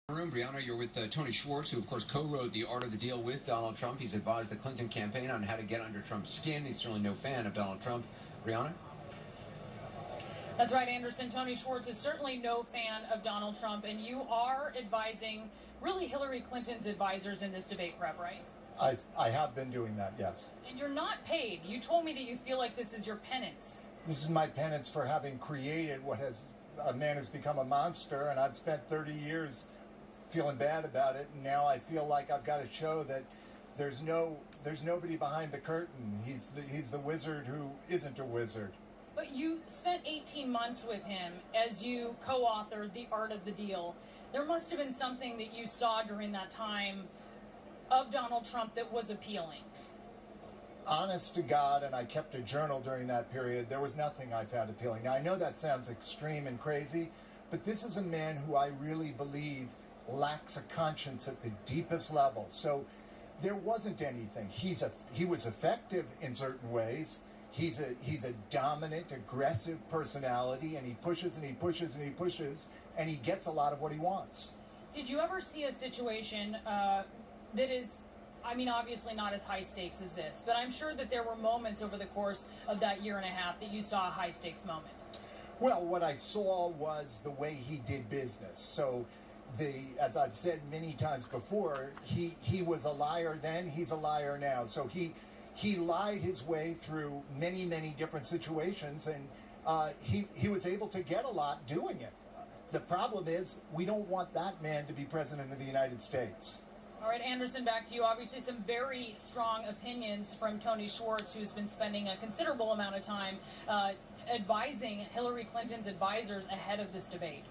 Room. Briana, you're with Tony Schwartz, who of course co-wrote The Art of the Deal with Donald Trump. He's advised the Clinton campaign on how to get under Trump's skin. He's certainly no fan of Donald Trump. Briana? That's right, Anderson. Tony Schwartz is certainly no fan of Donald Trump, and you are advising really Hillary Clinton's advisors in this debate prep, right? I have been doing that, yes. And you're not paid. You told me that you feel like this is your penance. This is my penance for having created what a man has become a monster, and I've spent 30 years feeling bad about it, and now I feel like I've got to show that there's nobody behind the curtain. He's the wizard who isn't a wizard. But you spent 18 months with him as you co-authored The Art of the Deal. There must have been something that you saw during that time of Donald Trump that was appealing. Honest to God, and I kept a journal during that period, there was nothing I found appealing. Now, I know that sounds extreme and crazy, but this is a man who I really believe lacks a conscience at the deepest level. So there wasn't anything. He was effective in certain ways. He's a dominant, aggressive personality, and he pushes and he pushes and he pushes, and he gets a lot of what he wants. Did you ever see a situation that is, I mean, obviously not as high stakes as this, but I'm sure that there were moments over the course of that year and a half that you saw a high stakes moment? Well, what I saw was the way he did business. So as I've said many times before, he was a liar then, he's a liar now. So he lied his way through many, many different situations, and he was able to get a lot doing it. The problem is, we don't want that man to be president of the United States. All right, Anderson, back to you. Obviously, some very strong opinions from Tony Schwartz, who's been spending a considerable amount of time advising Hillary Clinton's advisors ahead of this debate.